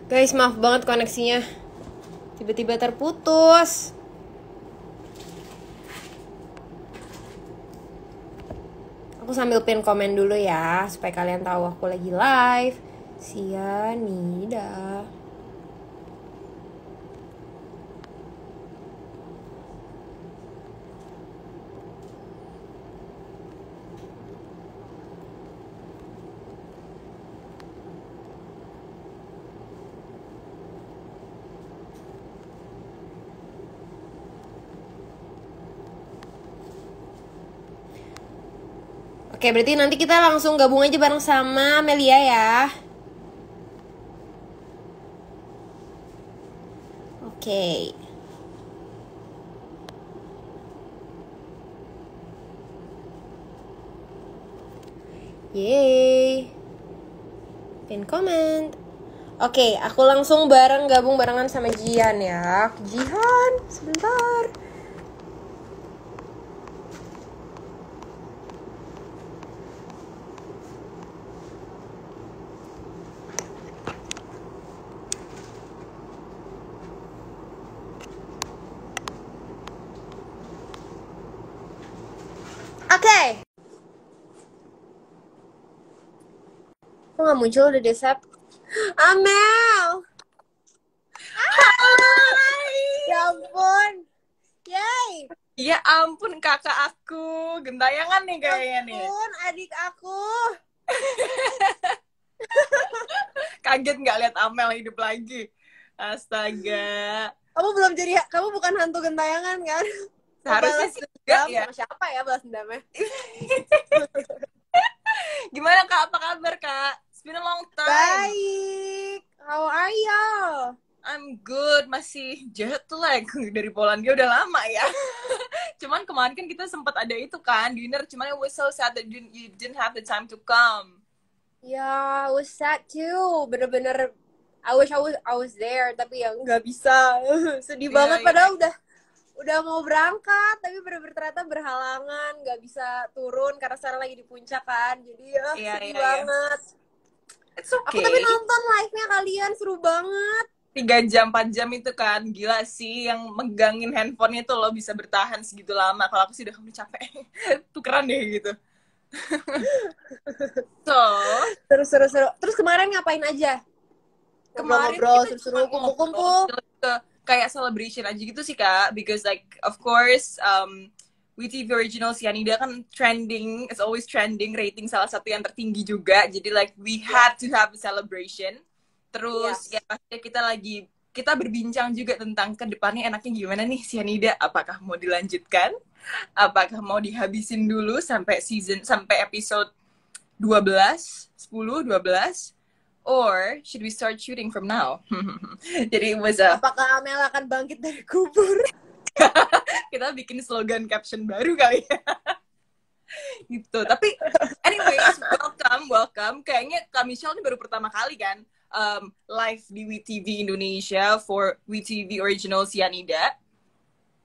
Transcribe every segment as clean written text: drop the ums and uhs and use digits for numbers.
Guys, maaf banget koneksinya. Tiba-tiba terputus. Aku sambil pin komen dulu ya, supaya kalian tahu aku lagi live. Sianida. Oke, berarti nanti kita langsung gabung aja bareng sama Melia ya. Oke. Yeay. Pin comment. Oke, aku langsung gabung barengan sama Jihan ya. Jihan, sebentar. Oke. Kok nggak muncul udah desap? Amel. Hai. Ya ampun. Yay. Ya ampun kakak aku, gentayangan nih kayaknya nih. Ya ampun adik aku. Kaget nggak lihat Amel hidup lagi? Astaga. Kamu bukan hantu gentayangan kan? Seharusnya sih enggak ya. Sama siapa ya balas dendamnya? Gimana kak? Apa kabar kak? It's been a long time. Baik. How are you? I'm good. Masih jet lag dari Polandia udah lama ya. Cuman kemarin kan kita sempat ada itu kan dinner. Cuman it was so sad that you didn't have the time to come. Ya, I was sad too. Bener-bener I wish I was there, tapi ya nggak bisa. Sedih banget. Padahal udah mau berangkat, tapi bener-bener ternyata berhalangan, nggak bisa turun karena sekarang lagi di puncak kan. Jadi sedih banget. It's okay. Aku tapi nonton live-nya kalian, seru banget. 3 jam, 4 jam itu kan. Gila sih, yang megangin handphonenya tuh lo bisa bertahan segitu lama. Kalau aku sih udah capek. Tukeran deh gitu. So, seru. Terus kemarin ngapain aja? Kemarin ngobrol, kita seru kumpul-kumpul. Kayak celebration aja gitu sih kak. Because like, of course, WeTV Original Sianida kan trending, it's always trending, rating salah satu yang tertinggi juga. Jadi like, we had to have a celebration. Terus ya pastinya kita berbincang juga tentang kedepannya enaknya gimana nih Sianida. Apakah mau dilanjutkan? Apakah mau dihabisin dulu sampai episode 12, 10, 12? Or should we start shooting from now? Jadi it was apakah Amel akan bangkit dari kubur? Kita bikin slogan caption baru kali ya. Gitu. Tapi anyways, welcome. Kayaknya Kak Michelle ini baru pertama kali kan live di WeTV Indonesia for WeTV Original Sianida.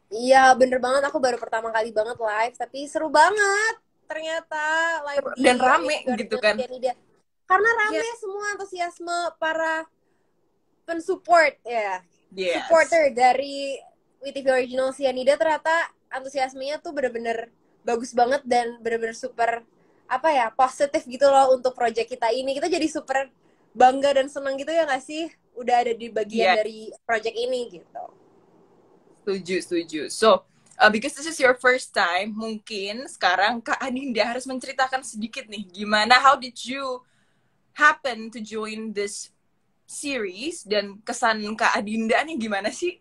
Iya, bener banget. Aku baru pertama kali banget live, tapi seru banget ternyata live dan rame gitu kan. Sianida. Karena rame semua antusiasme para pensupport ya. Supporter dari WeTV Original Sianida, ternyata antusiasmenya tuh bener-bener bagus banget dan bener-bener super positif gitu loh untuk project kita ini. Kita jadi super bangga dan senang gitu ya nggak sih? Udah ada di bagian dari project ini gitu. Setuju. So, because this is your first time, mungkin sekarang Kak Adinda harus menceritakan sedikit nih, gimana, how did you happen to join this series, dan kesan Kak Adinda nih gimana sih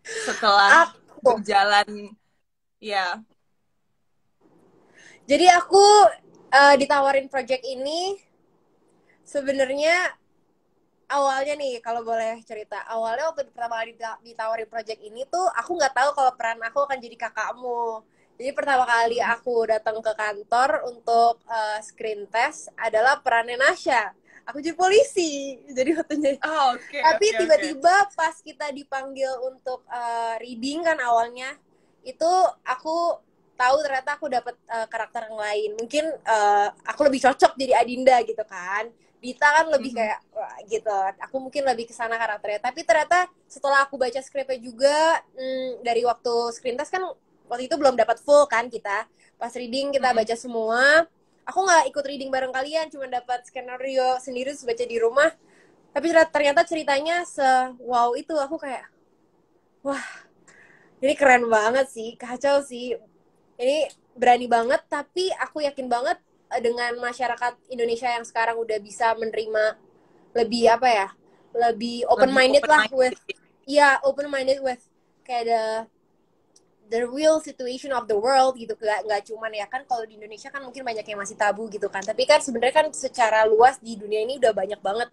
setelah berjalan ya. Jadi aku ditawarin project ini sebenarnya awalnya nih, kalau boleh cerita, awalnya waktu pertama kali ditawarin project ini tuh aku nggak tahu kalau peran aku akan jadi kakakmu. Jadi pertama kali aku datang ke kantor untuk screen test adalah perannya Nasya. Aku jadi polisi, jadi waktunya. Tapi tiba-tiba pas kita dipanggil untuk reading kan awalnya, itu aku tahu ternyata aku dapat karakter yang lain. Mungkin aku lebih cocok jadi Adinda gitu kan. Dita kan lebih kayak wah, gitu. Aku mungkin lebih ke sana karakternya. Tapi ternyata setelah aku baca skripnya juga dari waktu screen test kan waktu itu belum dapat full kan kita. Pas reading kita baca semua. Aku nggak ikut reading bareng kalian, cuma dapat skenario sendiri terus baca di rumah. Tapi ternyata ceritanya wow itu aku kayak wah, ini keren banget sih, kacau sih. Ini berani banget, tapi aku yakin banget dengan masyarakat Indonesia yang sekarang udah bisa menerima lebih apa ya, lebih open Lebih minded open lah minded. open minded with kayak the real situation of the world gitu. Nggak cuman ya kan kalau di Indonesia kan mungkin banyak yang masih tabu gitu kan, tapi kan sebenarnya kan secara luas di dunia ini udah banyak banget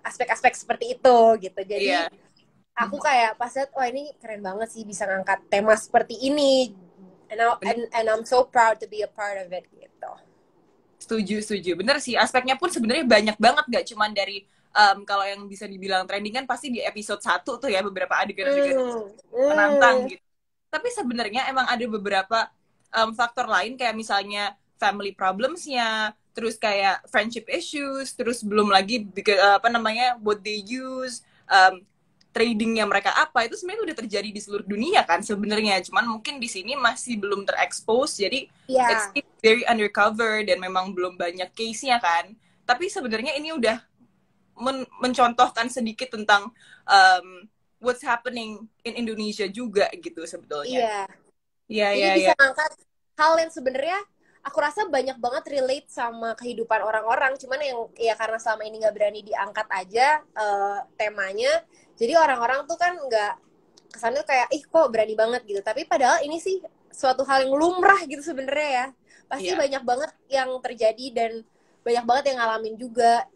aspek-aspek seperti itu gitu. Jadi Iya. aku kayak pas lihat wah ini keren banget sih bisa ngangkat tema seperti ini, and I'm so proud to be a part of it gitu. Setuju. Bener sih, aspeknya pun sebenarnya banyak banget, gak cuman dari kalau yang bisa dibilang trending kan pasti di episode 1 tuh ya beberapa adegan-adegan menantang gitu. Tapi sebenarnya emang ada beberapa faktor lain kayak misalnya family problems-nya, terus kayak friendship issues, terus belum lagi apa namanya what they use, tradingnya mereka apa, itu sebenarnya udah terjadi di seluruh dunia kan sebenarnya, cuman mungkin di sini masih belum terekspos, jadi it's very undercover dan memang belum banyak case-nya kan. Tapi sebenarnya ini udah mencontohkan sedikit tentang what's happening in Indonesia juga gitu sebetulnya. Jadi bisa ngangkat hal yang sebenarnya aku rasa banyak banget relate sama kehidupan orang-orang, cuman yang ya karena selama ini nggak berani diangkat aja temanya, jadi orang-orang tuh kan nggak kesannya kayak ih kok berani banget gitu, tapi padahal ini sih suatu hal yang lumrah gitu sebenarnya ya, pasti banyak banget yang terjadi dan banyak banget yang ngalamin juga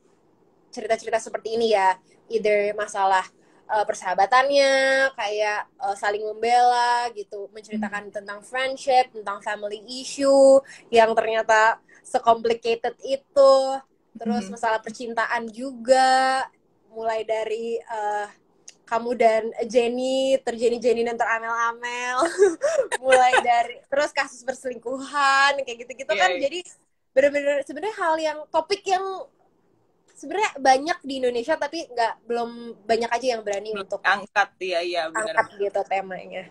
cerita-cerita seperti ini ya, either masalah persahabatannya, kayak saling membela gitu, menceritakan tentang friendship, tentang family issue yang ternyata secomplicated itu, terus masalah percintaan juga, mulai dari kamu dan Jenny, Jenny dan teramel-amel, mulai dari terus kasus perselingkuhan kayak gitu-gitu kan, jadi bener-bener sebenarnya hal yang topik yang sebenarnya banyak di Indonesia tapi belum banyak aja yang berani belum untuk angkat benar. Angkat gitu temanya.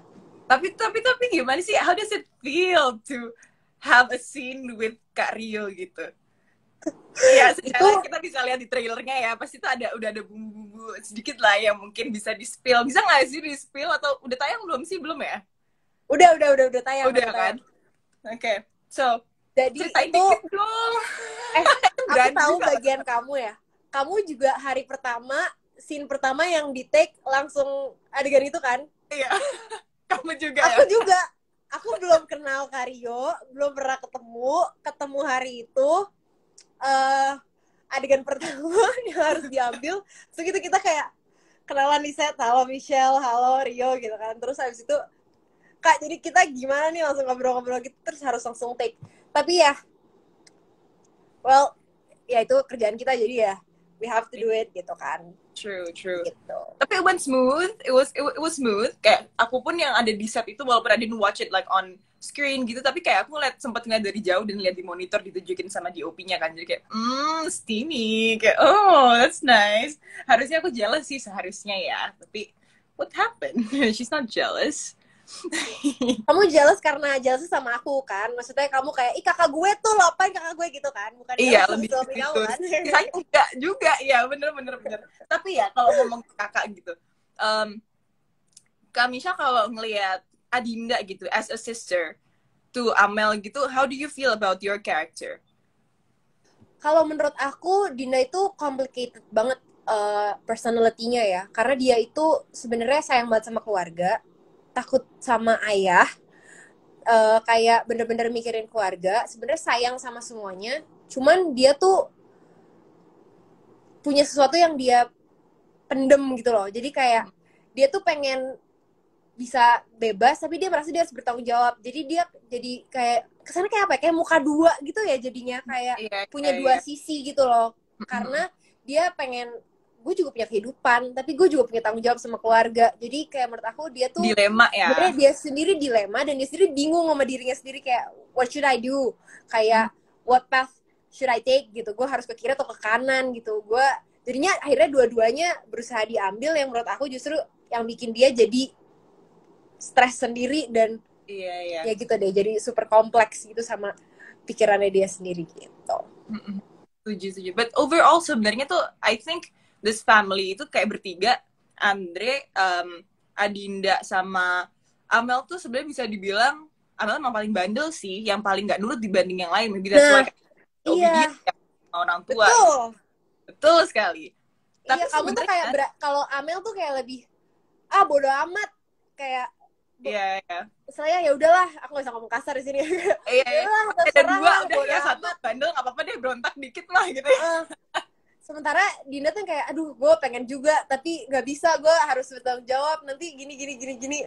Tapi gimana sih, how does it feel to have a scene with Kak Rio gitu? Iya, secara kita bisa lihat di trailernya ya, pasti itu udah ada bumbu-bumbu sedikit lah yang mungkin bisa di-spill. Bisa nggak sih di-spill atau udah tayang belum sih? Belum ya? Udah tayang. Udah kan? Oke. So, jadi ceritain itu dikit dong. aku tahu bagian kamu ya. Kamu juga hari pertama, scene pertama yang di take langsung adegan itu kan? Iya. Kamu juga Aku juga. Aku belum kenal Kario, belum pernah ketemu hari itu. Adegan pertama yang harus diambil, segitu kita kayak kenalan di set, halo Michelle, halo Rio gitu kan, terus habis itu Kak jadi kita gimana nih, langsung ngobrol-ngobrol gitu, terus harus langsung take. Tapi ya well ya itu kerjaan kita, jadi ya we have to do it gitu kan. True. Gitu. Tapi it went smooth. It was smooth. Kayak aku pun yang ada di set itu, walaupun I didn't watch it like on screen gitu, tapi kayak aku sempat ngeliat dari jauh dan lihat di monitor ditunjukin sama DOP-nya kan. Jadi kayak steamy. Kayak oh that's nice. Harusnya aku jealous sih seharusnya ya. Tapi what happened? She's not jealous. Kamu jealous karena jealous sama aku kan, maksudnya kamu kayak ih kakak gue tuh lo apain kakak gue gitu kan, bukan iya lebih kamu kan. Saya enggak juga ya, bener. Tapi ya kalau ngomong ke kakak gitu, Kak Misha kalau ngelihat Adinda gitu as a sister to Amel gitu, how do you feel about your character? Kalau menurut aku Dinda itu complicated banget personality-nya ya, karena dia itu sebenarnya sayang banget sama keluarga, takut sama ayah, kayak bener-bener mikirin keluarga, sebenarnya sayang sama semuanya, cuman dia tuh punya sesuatu yang dia pendem gitu loh, jadi kayak dia tuh pengen bisa bebas tapi dia merasa dia harus bertanggung jawab, jadi dia jadi kayak kesannya kayak apa ya, kayak muka dua gitu ya, jadinya kayak punya dua sisi gitu loh, karena dia pengen gue juga punya kehidupan, tapi gue juga punya tanggung jawab sama keluarga. Jadi kayak menurut aku dia tuh dilema ya. Sebenarnya dia sendiri dilema dan dia sendiri bingung sama dirinya sendiri kayak what should I do? Kayak what path should I take gitu, gue harus ke kiri atau ke kanan gitu. Gue jadinya akhirnya dua-duanya berusaha diambil, yang menurut aku justru yang bikin dia jadi stres sendiri dan Iya. ya gitu deh, jadi super kompleks gitu sama pikirannya dia sendiri gitu. Setuju. But overall sebenarnya tuh I think this family itu kayak bertiga, Andre, Adinda sama Amel tuh sebenarnya bisa dibilang Amel emang paling bandel sih, yang paling nggak nurut dibanding yang lain. Maybe that's why Iya, obedient ya, sama orang tua. Betul sekali. Iya, Tapi kamu tuh kayak kalau Amel tuh kayak lebih bodo amat, kayak iya. Misalnya ya udahlah, aku gak bisa ngomong kasar di sini. Iya. Ada dua, udah ya satu amat. bandel nggak apa-apa deh, berontak dikit lah gitu ya. Sementara Dinda tuh kayak, aduh gue pengen juga, tapi nggak bisa, gue harus bertanggung jawab, nanti gini.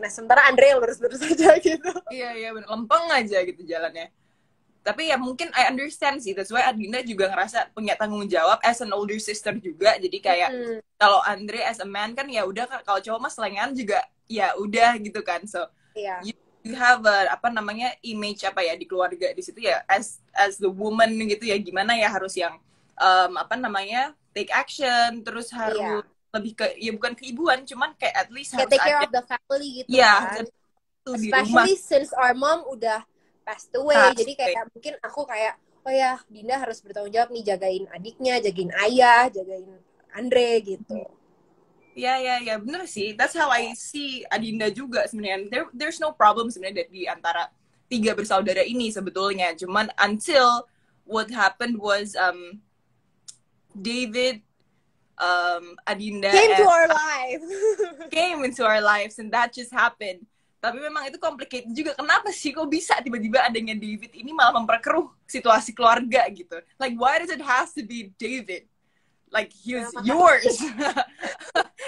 Nah sementara Andre yang lurus-lurus aja gitu. Iya bener, lempeng aja gitu jalannya. Tapi ya mungkin I understand sih, that's why Adinda juga ngerasa punya tanggung jawab as an older sister juga. Jadi kayak kalau Andre as a man kan ya udah, kalau cowok mah selengean juga ya udah gitu kan. So you have a, image di keluarga di situ ya, as the woman gitu ya, gimana ya harus yang take action, terus harus lebih ke, ya bukan keibuan, cuman kayak at least harus take care of the family gitu kan. Especially since our mom udah passed away, jadi kayak mungkin aku kayak, oh ya Dinda harus bertanggung jawab nih, jagain adiknya, jagain ayah, jagain Andre gitu. Ya, bener sih. That's how I see Adinda juga sebenarnya. There's no problem sebenarnya di antara tiga bersaudara ini sebetulnya. Cuman until what happened was David, Adinda came into our lives, and that just happened. Tapi memang itu complicated juga. Kenapa sih kok bisa tiba-tiba adanya David ini malah memperkeruh situasi keluarga gitu? Like, why does it have to be David? Like, he was yours.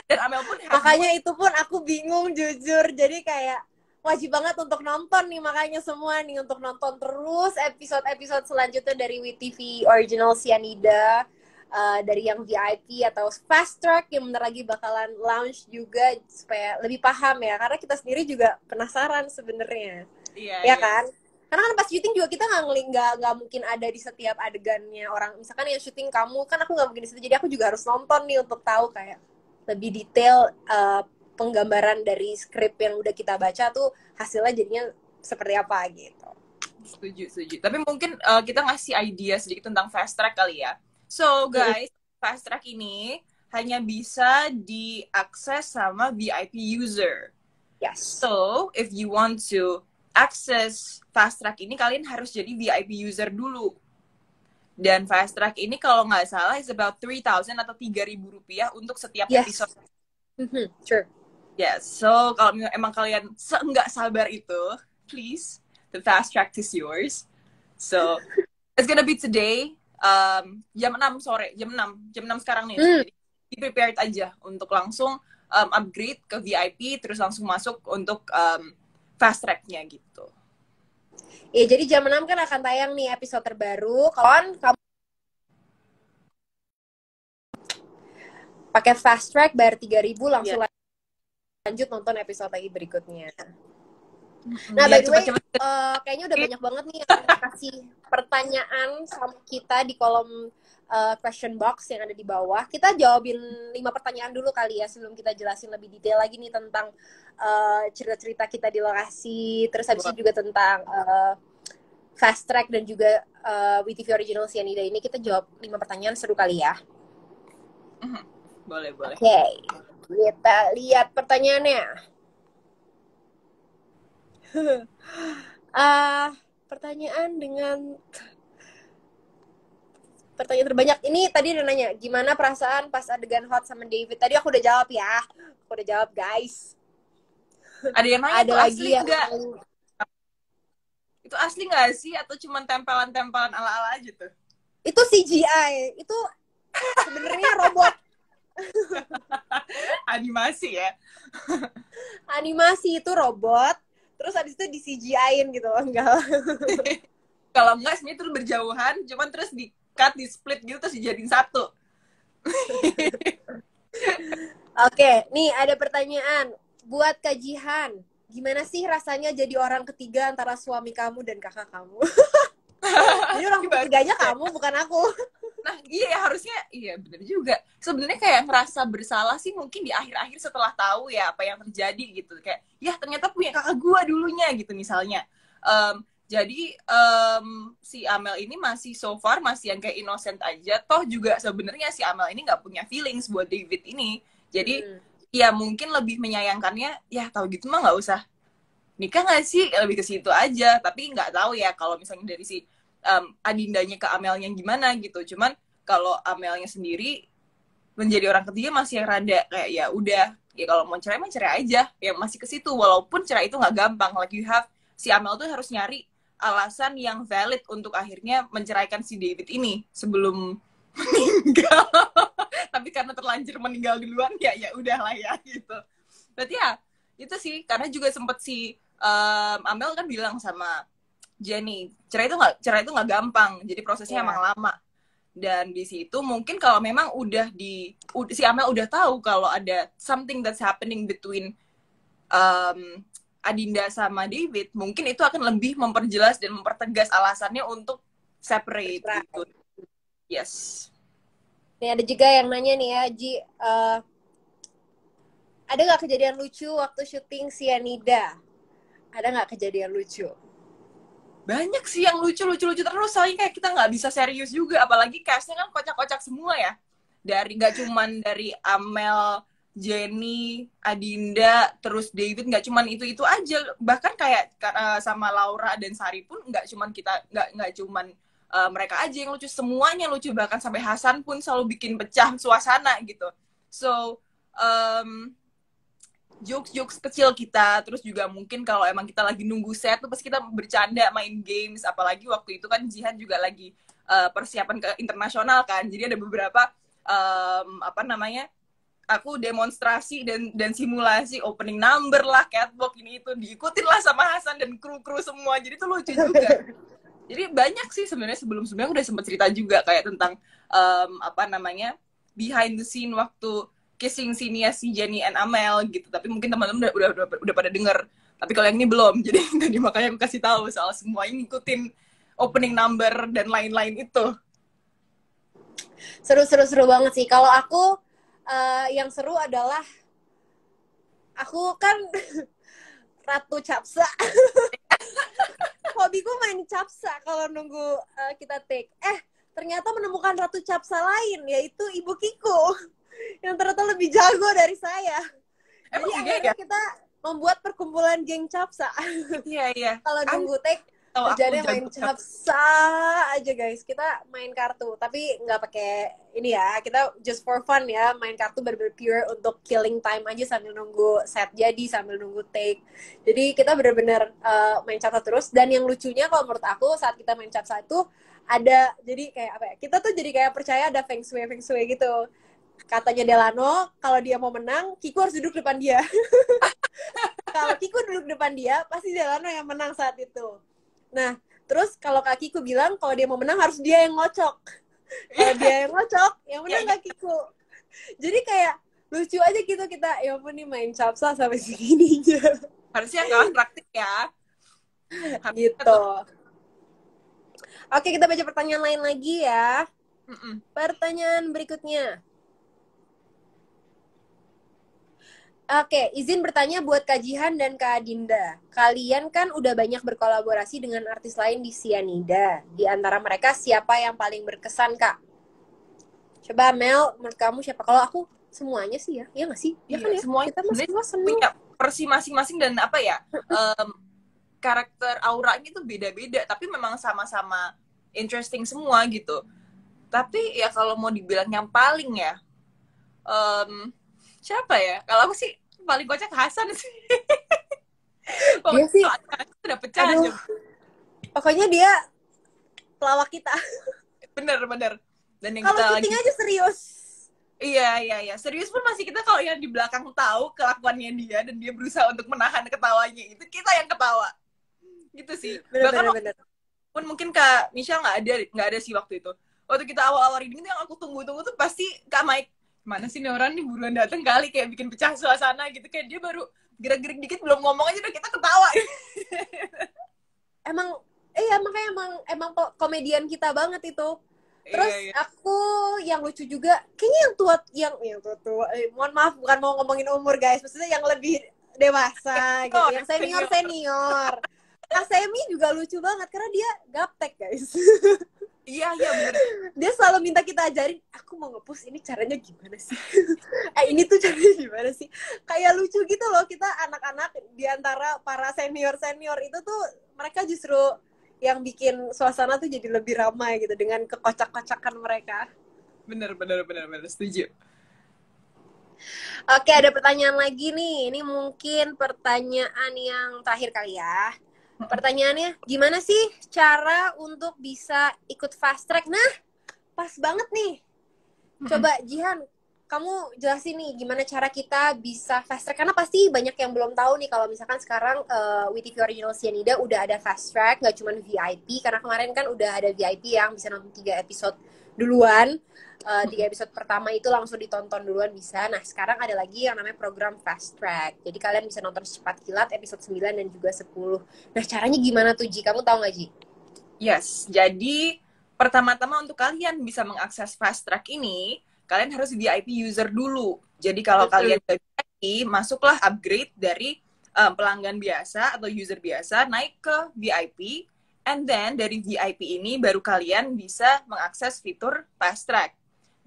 Dan Amel pun makanya itu pun aku bingung jujur. Jadi kayak wajib banget untuk nonton nih, makanya semua nih untuk nonton terus episode-episode selanjutnya dari WeTV Original Cyanida, dari yang VIP atau Fast Track yang bentar lagi bakalan launch juga, supaya lebih paham ya, karena kita sendiri juga penasaran sebenarnya. Iya kan? Karena kan pas syuting juga kita nggak mungkin ada di setiap adegannya orang. Misalkan yang syuting kamu, kan aku nggak mungkin di situ, jadi aku juga harus nonton nih untuk tahu kayak lebih detail penggambaran dari skrip yang udah kita baca tuh hasilnya jadinya seperti apa gitu. Setuju. Tapi mungkin kita ngasih idea sedikit tentang Fast Track kali ya. So guys, Fast Track ini hanya bisa diakses sama VIP user. Yes. So if you want to access Fast Track ini, kalian harus jadi VIP user dulu. Dan Fast Track ini kalau nggak salah is about 3,000 atau 3.000 rupiah untuk setiap episode. Sure. Yes, so kalau emang kalian nggak sabar itu, please, the Fast Track is yours. So it's gonna be today, jam 6 sore, jam 6 sekarang nih. Jadi be prepared aja untuk langsung upgrade ke VIP, terus langsung masuk untuk Fast Track-nya gitu. Ya, jadi jam 6 kan akan tayang nih episode terbaru. Kalau kamu pakai Fast Track bayar 3.000 langsung lanjut nonton episode lagi berikutnya. Nah, by the way, kayaknya udah banyak banget nih yang kasih pertanyaan sama kita di kolom question box yang ada di bawah. Kita jawabin 5 pertanyaan dulu kali ya, sebelum kita jelasin lebih detail lagi nih tentang cerita-cerita kita di lokasi, terus habis itu juga tentang Fast Track dan juga WeTV Original Cyanida ini. Kita jawab 5 pertanyaan seru kali ya. Boleh. Oke, kita lihat pertanyaannya. Pertanyaan terbanyak ini tadi udah nanya, gimana perasaan pas adegan hot sama David? Tadi aku udah jawab ya. Aku udah jawab, guys. Ada yang nanya ada lagi yang enggak? Itu asli nggak sih? Atau cuma tempelan-tempelan ala-ala aja tuh? Itu CGI. Itu sebenarnya robot. Animasi ya? Animasi itu robot. Terus habis itu di CGI-in gitu loh. Enggak. Kalau enggak, sebenarnya terus berjauhan. Cuman terus di-cut, di-split gitu, terus dijadiin satu. Oke, nih ada pertanyaan. Buat Kak Jihan, gimana sih rasanya jadi orang ketiga antara suami kamu dan kakak kamu? Jadi orang ketiganya kamu, bukan aku. Nah, iya harusnya, iya bener juga. Sebenarnya kayak ngerasa bersalah sih mungkin di akhir-akhir setelah tahu ya apa yang terjadi gitu. Kayak, ya ternyata punya kakak gua dulunya gitu misalnya. Jadi si Amel ini masih so far masih yang kayak innocent aja. Toh juga sebenarnya si Amel ini nggak punya feelings buat David ini. Jadi ya mungkin lebih menyayangkannya, ya tahu gitu mah nggak usah nikah nggak sih, lebih ke situ aja. Tapi nggak tahu ya kalau misalnya dari si Adindanya ke Amelnya gimana gitu. Cuman kalau Amelnya sendiri menjadi orang ketiga masih yang rada kayak ya udah, ya kalau mau cerai mah cerai aja, ya masih ke situ. Walaupun cerai itu nggak gampang, like you have, si Amel tuh harus nyari alasan yang valid untuk akhirnya menceraikan si David ini sebelum meninggal. Tapi karena terlanjur meninggal duluan, ya udahlah ya gitu. Berarti ya itu sih, karena juga sempet si Amel kan bilang sama Jenny, cerai itu nggak gampang, jadi prosesnya emang lama. Dan di situ mungkin kalau memang si Amel udah tahu kalau ada something that's happening between Adinda sama David, mungkin itu akan lebih memperjelas dan mempertegas alasannya untuk separate gitu. Yes. Nih ada juga yang nanya nih ya, Ji, ada nggak kejadian lucu waktu syuting Cyanida? Ada nggak kejadian lucu? Banyak sih yang lucu terus, soalnya kayak kita nggak bisa serius juga, apalagi castnya kan kocak-kocak semua ya. Nggak cuman dari Amel, Jenny, Adinda, terus David, nggak cuman itu aja, bahkan kayak sama Laura dan Sari pun nggak cuman mereka aja yang lucu, semuanya lucu, bahkan sampai Hasan pun selalu bikin pecah suasana gitu. So jokes kecil kita, terus juga mungkin kalau emang kita lagi nunggu set tuh pas kita bercanda main games, apalagi waktu itu kan Jihan juga lagi persiapan ke internasional kan, jadi ada beberapa aku demonstrasi dan simulasi opening number lah, catwalk ini itu diikutin lah sama Hasan dan kru semua, jadi tuh lucu juga. Jadi banyak sih sebenarnya, sebelumnya udah sempat cerita juga kayak tentang behind the scene waktu kissing scene-nya si Jenny and Amel gitu. Tapi mungkin teman-teman udah pada denger. Tapi kalau yang ini belum. Jadi tadi makanya aku kasih tahu soal semuanya ngikutin opening number dan lain-lain itu. Seru banget sih. Kalau aku yang seru adalah aku kan Ratu Capsa. Hobiku main capsa kalau nunggu kita take. Ternyata menemukan Ratu Capsa lain, yaitu Ibu Kiko. Yang ternyata lebih jago dari saya. Jadi akhirnya kita membuat perkumpulan geng capsa. Iya. Kalau nunggu take, kerjanya main capsa aja guys. Kita main kartu, tapi nggak pakai ini ya. Kita just for fun ya, main kartu bener-bener pure untuk killing time aja sambil nunggu set jadi, sambil nunggu take. Jadi kita bener-bener main capsa terus. Dan yang lucunya kalau menurut aku saat kita main capsa itu ada, jadi kayak apa ya? Kita tuh jadi kayak percaya ada feng shui gitu. Katanya Delano, kalau dia mau menang, Kiko harus duduk depan dia. Kalau Kiko duduk depan dia, pasti Delano yang menang saat itu. Nah, terus kalau Kak Kiko bilang, kalau dia mau menang, harus dia yang ngocok. Kalau dia yang ngocok, yang menang Kak Kiko. Jadi kayak lucu aja gitu kita, ya ampun nih main capsa sampai segininya. Harusnya kawan praktik ya. Gitu. Oke, kita baca pertanyaan lain lagi ya. Pertanyaan berikutnya. Oke, izin bertanya buat Kak Jihan dan Kak Adinda. Kalian kan udah banyak berkolaborasi dengan artis lain di Cyanida. Di antara mereka siapa yang paling berkesan, Kak? Coba Mel, menurut kamu siapa? Kalau aku semuanya sih ya. Iya nggak sih? Ya kan ya? Semuanya kita semua punya versi masing-masing dan apa ya? Karakter auranya itu beda-beda, tapi memang sama-sama interesting semua gitu. Tapi ya kalau mau dibilang yang paling ya, siapa ya? Kalau aku sih paling kocak Hasan sih. Dia sih udah pecah aja. Pokoknya dia pelawak kita. Bener. Dan yang kalau syuting aja serius. Iya. Serius pun masih kita, kalau yang di belakang tahu kelakuannya dia dan dia berusaha untuk menahan ketawanya, itu kita yang ketawa. Gitu sih. Bener. Pun mungkin Kak Michelle nggak ada sih waktu itu. Waktu kita awal-awal reading itu yang aku tunggu-tunggu tuh pasti Kak Mike, mana sih nih orang nih buruan datang kali, kayak bikin pecah suasana gitu, kayak dia baru gerak-gerik dikit belum ngomong aja udah kita ketawa. Makanya emang komedian kita banget itu. Terus Iya, iya. aku yang lucu juga, kayaknya yang tua, mohon maaf bukan mau ngomongin umur guys, maksudnya yang lebih dewasa gitu, yang senior. Kak Semi juga lucu banget karena dia gaptek guys. Iya, iya bener. Dia selalu minta kita ajarin, aku mau nge-push ini caranya gimana sih? Ini tuh caranya gimana sih? Kayak lucu gitu loh, kita anak-anak di antara para senior-senior itu tuh mereka justru yang bikin suasana tuh jadi lebih ramai gitu dengan kekocak-kocakan mereka. Bener, setuju. Oke, ada pertanyaan lagi nih. Ini mungkin pertanyaan yang terakhir kali ya. Pertanyaannya, gimana sih cara untuk bisa ikut fast track? Nah, pas banget nih. Coba Jihan, kamu jelasin nih gimana cara kita bisa fast track. Karena pasti banyak yang belum tahu nih kalau misalkan sekarang WeTV Original Cyanida udah ada fast track, nggak cuma VIP. Karena kemarin kan udah ada VIP yang bisa nonton 3 episode duluan. 3 episode pertama itu langsung ditonton duluan bisa. Nah, sekarang ada lagi yang namanya program fast track. Jadi kalian bisa nonton secepat kilat episode 9 dan juga 10. Nah, caranya gimana tuh, Ji? Kamu tahu nggak, Ji? Yes, jadi pertama-tama untuk kalian bisa mengakses fast track ini, kalian harus VIP user dulu. Jadi kalau kalian udah VIP, masuklah upgrade dari pelanggan biasa atau user biasa, naik ke VIP, and then dari VIP ini baru kalian bisa mengakses fitur fast track.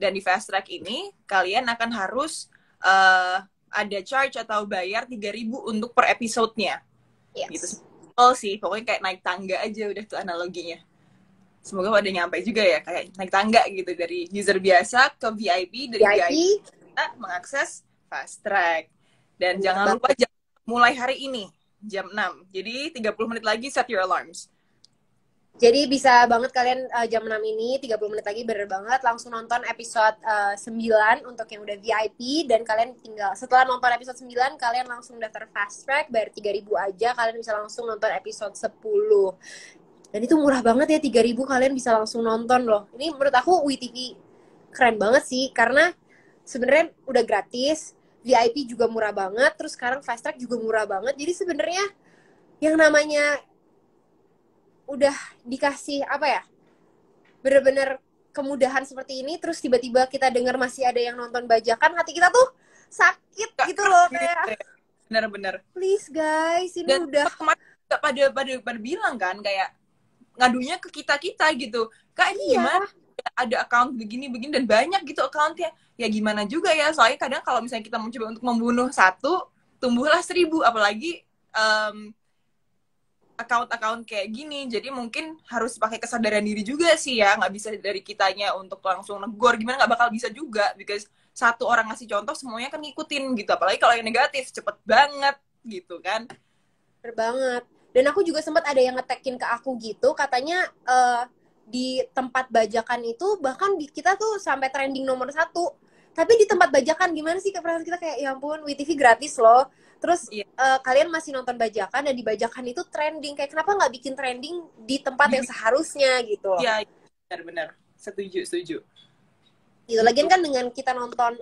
Dan di fast track ini, kalian akan harus ada charge atau bayar 3.000 untuk per episode-nya. Yes. Gitu. Oh sih, pokoknya kayak naik tangga aja udah tuh analoginya. Semoga pada nyampe juga ya, kayak naik tangga gitu dari user biasa ke VIP, dari VIP kita mengakses fast track. Dan jangan lupa mulai hari ini jam 6. Jadi 30 menit lagi set your alarms. Jadi bisa banget kalian jam 6 ini 30 menit lagi bener banget langsung nonton episode 9 untuk yang udah VIP, dan kalian tinggal setelah nonton episode 9 kalian langsung daftar fast track, bayar 3.000 aja, kalian bisa langsung nonton episode 10. Dan itu murah banget ya, 3.000 kalian bisa langsung nonton loh. Ini menurut aku WeTV keren banget sih, karena sebenarnya udah gratis, VIP juga murah banget, terus sekarang fast track juga murah banget. Jadi sebenarnya yang namanya udah dikasih apa ya, bener-bener kemudahan seperti ini, terus tiba-tiba kita dengar masih ada yang nonton bajakan, hati kita tuh sakit gitu loh, kayak bener-bener please guys, ini dan udah pada bilang kan kayak ngadunya ke kita gitu, Kak ini gimana ada account begini dan banyak gitu accountnya, ya gimana juga ya, soalnya kadang kalau misalnya kita mencoba untuk membunuh satu tumbuhlah 1.000, apalagi account kayak gini. Jadi mungkin harus pakai kesadaran diri juga sih ya, nggak bisa dari kitanya untuk langsung negor, gimana, nggak bakal bisa juga, because satu orang ngasih contoh semuanya kan ngikutin gitu, apalagi kalau yang negatif cepet banget gitu kan. bener banget. Dan aku juga sempat ada yang ngetekin ke aku gitu, katanya di tempat bajakan itu bahkan kita tuh sampai trending nomor 1. Tapi di tempat bajakan gimana sih, perasaan kita kayak ya ampun, WeTV gratis loh. Terus kalian masih nonton bajakan, dan di bajakan itu trending. Kayak kenapa nggak bikin trending di tempat yang seharusnya gitu. Iya, benar-benar. Setuju. Gitu. Lagian kan dengan kita nonton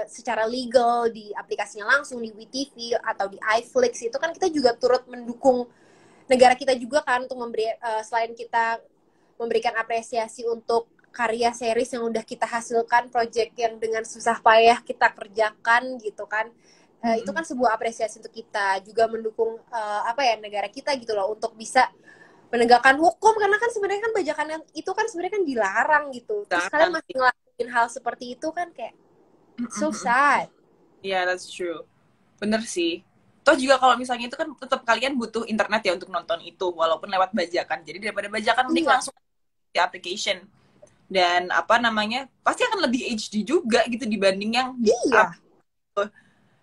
secara legal di aplikasinya langsung, di WeTV atau di iFlix, itu kan kita juga turut mendukung negara kita juga kan, untuk memberi selain kita memberikan apresiasi untuk karya series yang udah kita hasilkan, project yang dengan susah payah kita kerjakan gitu kan. Itu kan sebuah apresiasi untuk kita, juga mendukung negara kita gitu loh, untuk bisa menegakkan hukum, karena kan sebenarnya kan bajakan yang itu kan sebenarnya kan dilarang gitu. Terus kalian masih ngelakuin hal seperti itu kan, kayak so sad. Iya, that's true. Bener sih. Toh juga kalau misalnya itu kan tetap kalian butuh internet ya untuk nonton itu, walaupun lewat bajakan. Jadi daripada bajakan mending langsung di application. Dan pasti akan lebih HD juga gitu dibanding yang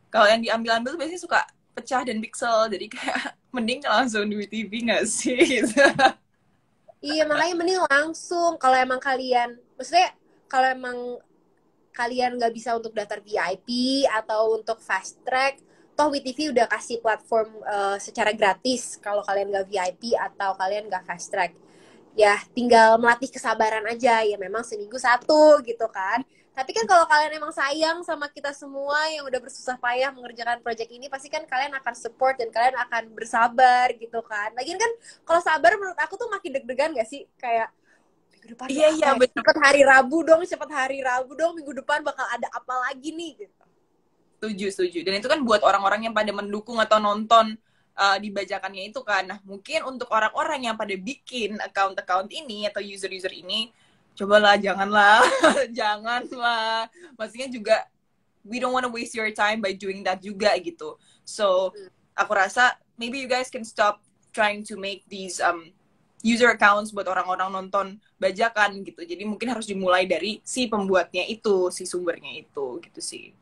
kalau yang diambil-ambil tuh biasanya suka pecah dan pixel, jadi kayak mending langsung di TV nggak sih gitu. Iya, makanya mending langsung. Kalau emang kalian nggak bisa untuk daftar VIP atau untuk fast track, toh WeTV udah kasih platform secara gratis kalau kalian nggak VIP atau kalian nggak fast track. Ya tinggal melatih kesabaran aja, ya memang seminggu 1 gitu kan. Tapi kan kalau kalian emang sayang sama kita semua yang udah bersusah payah mengerjakan project ini, pasti kan kalian akan support dan kalian akan bersabar gitu kan. Lagian kan kalau sabar menurut aku tuh makin deg-degan gak sih? Kayak minggu depan Iya, iya, bener. cepet hari Rabu dong, minggu depan bakal ada apa lagi nih gitu. Setuju. Dan itu kan buat orang-orang yang pada mendukung atau nonton di bajakannya itu kan. Nah, mungkin untuk orang-orang yang pada bikin account-account ini atau user-user ini, cobalah, janganlah. Janganlah. Maksudnya juga, we don't want to waste your time by doing that juga gitu. So, aku rasa, maybe you guys can stop trying to make these user accounts buat orang-orang nonton bajakan gitu. Jadi mungkin harus dimulai dari si pembuatnya itu, si sumbernya itu gitu sih.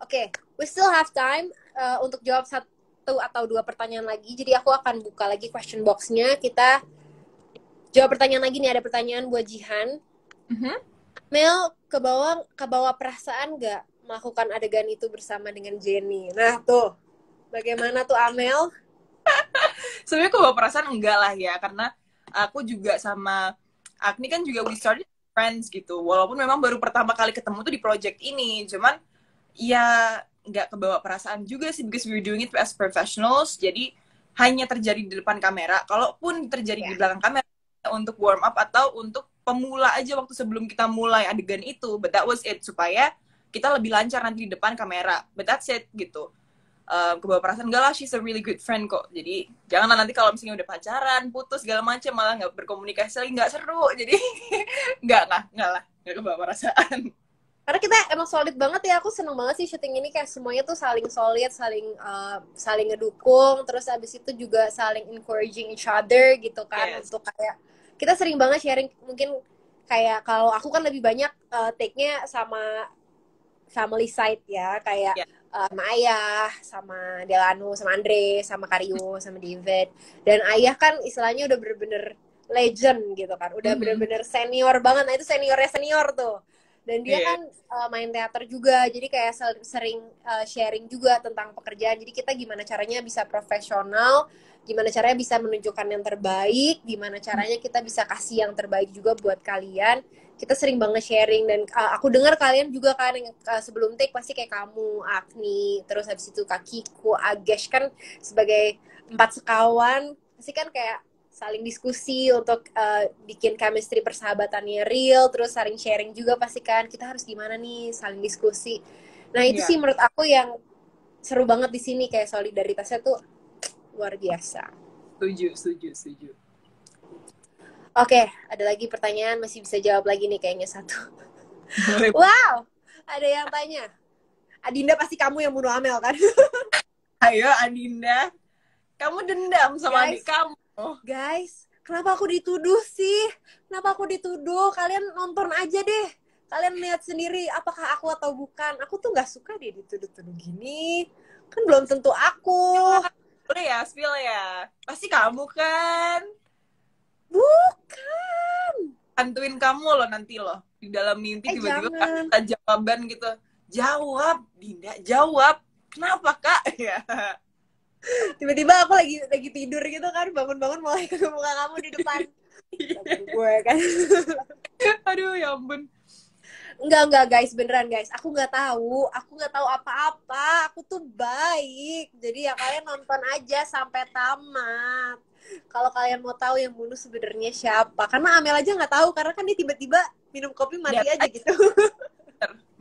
Oke, we still have time untuk jawab 1 atau 2 pertanyaan lagi. Jadi aku akan buka lagi question box-nya. Kita jawab pertanyaan lagi nih. Ada pertanyaan buat Jihan. Mel, kebawa perasaan nggak melakukan adegan itu bersama dengan Jenny? Nah tuh, bagaimana tuh Amel? Sebenarnya kebawa perasaan enggak lah ya, karena aku juga sama Agni kan juga we started friends gitu. Walaupun memang baru pertama kali ketemu tuh di project ini, cuman ya nggak kebawa perasaan juga sih, because we're doing it as professionals. Jadi hanya terjadi di depan kamera. Kalaupun terjadi di belakang kamera untuk warm up atau untuk pemula aja waktu sebelum kita mulai adegan itu, but that was it, supaya kita lebih lancar nanti di depan kamera. But that's it gitu. Kebawa perasaan enggak lah, she's a really good friend kok. Jadi janganlah nanti kalau misalnya udah pacaran, putus segala macam malah nggak berkomunikasi lagi, nggak seru. Jadi nggak lah, nggak kebawa perasaan. Karena kita emang solid banget ya. Aku seneng banget sih syuting ini, kayak semuanya tuh saling solid, saling ngedukung, terus abis itu juga saling encouraging each other gitu kan. Yes. Untuk kayak kita sering banget sharing, mungkin kayak kalau aku kan lebih banyak take-nya sama family side ya, kayak sama Ayah, sama Delano, sama Andre, sama Karyo, sama David. Dan Ayah kan istilahnya udah bener-bener legend gitu kan, udah bener-bener senior banget. Nah itu seniornya senior tuh. Dan dia kan main teater juga, jadi kayak sering sharing juga tentang pekerjaan. Jadi kita gimana caranya bisa profesional, gimana caranya bisa menunjukkan yang terbaik, gimana caranya kita bisa kasih yang terbaik juga buat kalian. Kita sering banget sharing, dan aku dengar kalian juga kan yang sebelum take pasti kayak kamu, Agni, terus habis itu Kakiku, Agesh kan sebagai 4 sekawan pasti kan kayak saling diskusi untuk bikin chemistry persahabatannya real, terus saling sharing juga pasti kan kita harus gimana nih, saling diskusi. Nah itu sih menurut aku yang seru banget di sini, kayak solidaritasnya tuh luar biasa. Setuju. Oke, ada lagi pertanyaan, masih bisa jawab lagi nih kayaknya 1. Wow, ada yang tanya. Adinda pasti kamu yang bunuh Amel kan? Ayo Adinda, kamu dendam sama adik kamu. Guys, kenapa aku dituduh sih? Kenapa aku dituduh? Kalian nonton aja deh. Kalian lihat sendiri apakah aku atau bukan. Aku tuh gak suka deh dituduh-tuduh gini. Kan belum tentu aku. Spill ya. Pasti kamu kan? Bukan. Bantuin kamu loh nanti loh. Di dalam mimpi tiba-tiba kasih jawaban gitu. Jawab, Dinda, jawab. Kenapa, Kak? Ya. Tiba-tiba aku lagi tidur gitu kan, bangun-bangun mulai ke muka kamu di depan. Gue kan. Aduh, ya ampun. Enggak guys, beneran guys. Aku nggak tahu apa-apa. Aku tuh baik. Jadi ya kalian nonton aja sampai tamat. Kalau kalian mau tahu yang bunuh sebenarnya siapa, karena Amel aja nggak tahu, karena kan dia tiba-tiba minum kopi mati aja gitu.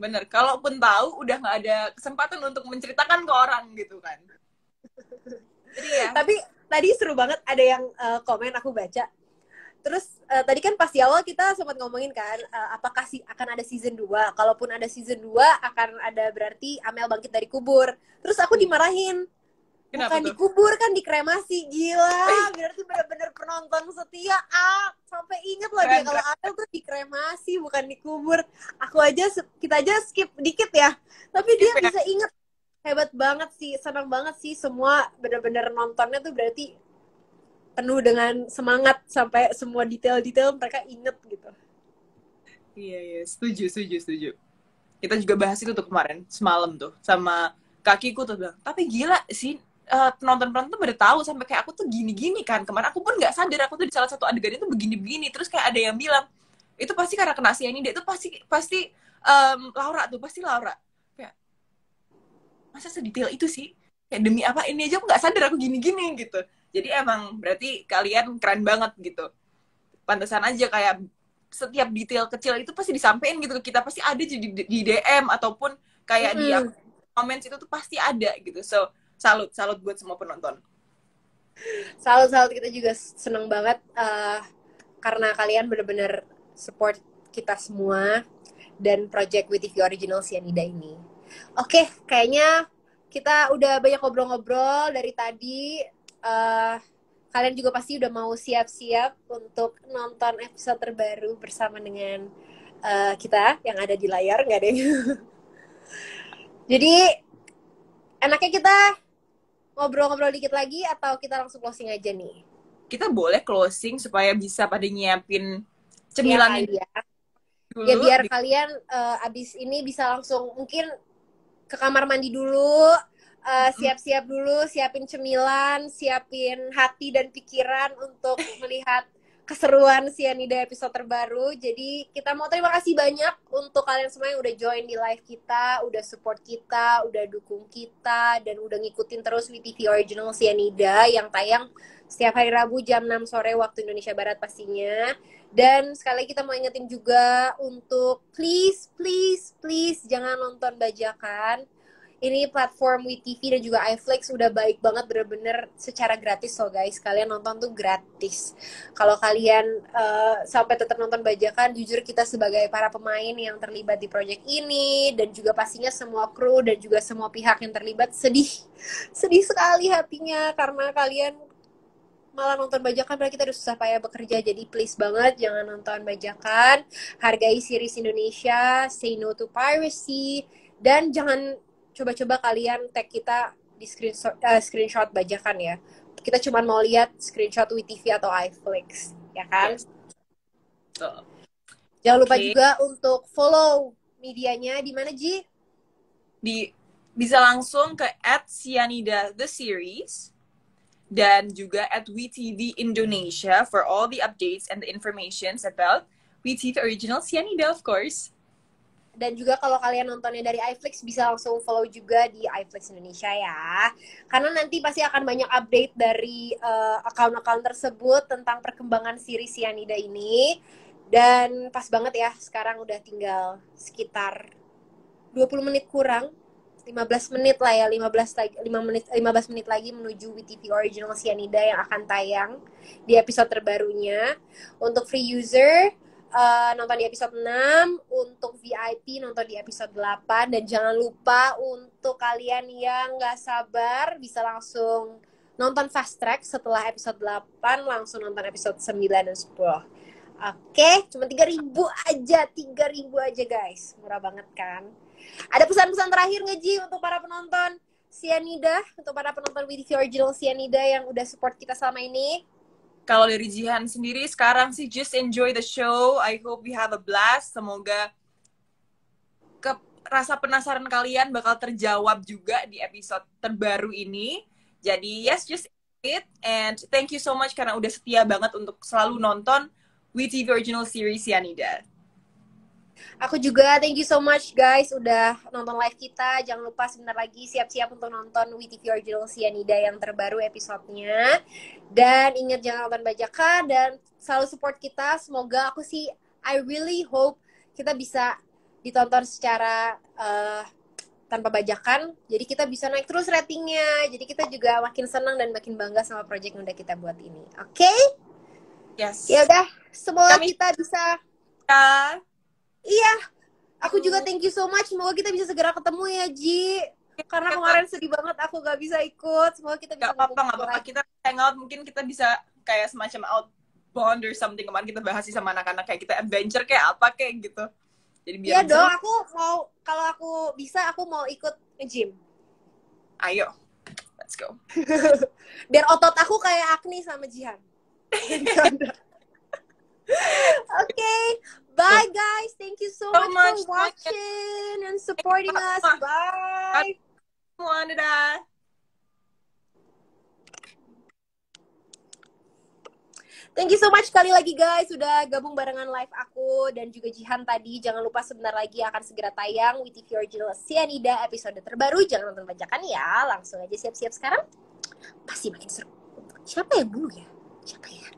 Bener. Kalaupun tahu, udah nggak ada kesempatan untuk menceritakan ke orang gitu kan. Jadi ya. Tapi tadi seru banget, ada yang komen aku baca. Terus tadi kan pas di awal kita sempat ngomongin kan, apakah akan ada season 2. Kalaupun ada season 2, akan ada berarti Amel bangkit dari kubur. Terus aku dimarahin. Bukan dikubur, kan dikremasi. Gila, berarti bener-bener penonton setia. Sampai inget loh dia kalau Amel tuh dikremasi, bukan dikubur. Kita aja skip dikit ya. Tapi dia bisa inget. Hebat banget sih, senang banget sih. Semua bener-bener nontonnya tuh berarti penuh dengan semangat, sampai semua detail-detail mereka inget gitu. Iya, setuju. Kita juga bahas itu tuh kemarin, semalam tuh, sama kakiku tuh bilang, tapi gila sih, penonton-penonton tuh udah tahu sampai kayak aku tuh gini-gini kan. Kemarin aku pun nggak sadar aku tuh di salah satu adegan itu begini-begini. Terus kayak ada yang bilang, itu pasti karena kena cyanida, itu pasti Laura tuh pasti Laura kayak masa sedetail itu sih, kayak demi apa ini aja aku nggak sadar aku gini-gini gitu. Jadi emang berarti kalian keren banget gitu, pantesan aja kayak setiap detail kecil itu pasti disampaikan gitu ke kita, pasti ada di DM ataupun kayak di comments itu tuh pasti ada gitu. So salut buat semua penonton. Salut kita juga seneng banget karena kalian bener-bener support kita semua dan project WeTV Original Cyanida ini. Oke, kayaknya kita udah banyak ngobrol-ngobrol dari tadi. Kalian juga pasti udah mau siap-siap untuk nonton episode terbaru bersama dengan kita yang ada di layar, nggak deh? Jadi, enaknya kita ngobrol-ngobrol dikit lagi atau kita langsung closing aja nih? Kita boleh closing supaya bisa pada nyiapin Ya cemilan kali ya. dulu. Ya biar kalian abis ini bisa langsung mungkin ke kamar mandi dulu, siap-siap dulu, siapin cemilan, siapin hati dan pikiran untuk melihat keseruan Cyanida episode terbaru. Jadi kita mau terima kasih banyak untuk kalian semua yang udah join di live kita, udah support kita, udah dukung kita, dan udah ngikutin terus WeTV Original Cyanida yang tayang setiap hari Rabu jam 6 sore waktu Indonesia Barat pastinya. Dan sekali lagi kita mau ingetin juga untuk please jangan nonton bajakan. Ini platform WeTV dan juga iFlix udah baik banget, bener-bener secara gratis loh guys. Kalian nonton tuh gratis. Kalau kalian sampai tetap nonton bajakan, jujur kita sebagai para pemain yang terlibat di project ini dan juga pastinya semua kru dan juga semua pihak yang terlibat sedih sekali hatinya karena kalian malah nonton bajakan, padahal kita udah susah payah bekerja. Jadi please banget jangan nonton bajakan, hargai series Indonesia, say no to piracy, dan jangan coba-coba kalian tag kita di screenshot bajakan ya. Kita cuma mau lihat screenshot WeTV atau iFlix, ya kan? Yes. So, jangan lupa juga untuk follow medianya di mana Ji? Bisa langsung ke @cyanida_the_series dan juga @WeTV Indonesia for all the updates and the informations about WeTV Original Cyanida, of course. Dan juga kalau kalian nontonnya dari iFlix bisa langsung follow juga di iFlix Indonesia ya. Karena nanti pasti akan banyak update dari account-account tersebut tentang perkembangan series Cyanida ini. Dan pas banget ya, sekarang udah tinggal sekitar 20 menit kurang. 15 menit lah ya, 15 menit lagi menuju WeTV Original Cyanida yang akan tayang di episode terbarunya. Untuk free user nonton di episode 6, untuk VIP nonton di episode 8, dan jangan lupa untuk kalian yang gak sabar bisa langsung nonton fast track setelah episode 8, langsung nonton episode 9 dan 10. Oke, cuma 3.000 aja guys, murah banget kan. Ada pesan-pesan terakhir nggak Ji untuk para penonton Cyanida, untuk para penonton WeTV Original Cyanida yang udah support kita selama ini? Kalau dari Jihan sendiri sekarang sih just enjoy the show. I hope we have a blast. Semoga rasa penasaran kalian bakal terjawab juga di episode terbaru ini. Jadi yes, just it, and thank you so much karena udah setia banget untuk selalu nonton WeTV Original Series Cyanida. Aku juga thank you so much guys udah nonton live kita. Jangan lupa sebentar lagi siap-siap untuk nonton WeTV Original Cyanida yang terbaru episodenya. Dan ingat jangan nonton bajakan dan selalu support kita. Semoga I really hope kita bisa ditonton secara tanpa bajakan. Jadi kita bisa naik terus ratingnya. Jadi kita juga makin senang dan makin bangga sama project yang udah kita buat ini. Oke? Yes. Ya udah, semoga kita bisa. Iya, aku juga thank you so much. Semoga kita bisa segera ketemu ya, Ji. Karena kemarin sedih banget aku gak bisa ikut. Semoga kita bisa. Gak apa-apa. Kita hangout, mungkin kita bisa kayak semacam outbound or something. Kemarin kita bahas sih sama anak-anak kayak kita adventure kayak apa kayak gitu. Jadi biar dong, kalau aku bisa, aku mau ikut nge-gym. Ayo, let's go. Biar otot aku kayak Agni sama Jihan. Okay, bye guys. Thank you so much for watching and supporting us. Bye. Thank you so much sekali lagi guys sudah gabung barengan live aku dan juga Jihan tadi. Jangan lupa sebentar lagi akan segera tayang WeTV Original Cyanida episode terbaru. Jangan nonton bajakan ya. Langsung aja siap-siap sekarang. Pasti makin seru. Siapa yang dulu ya? Siapa ya?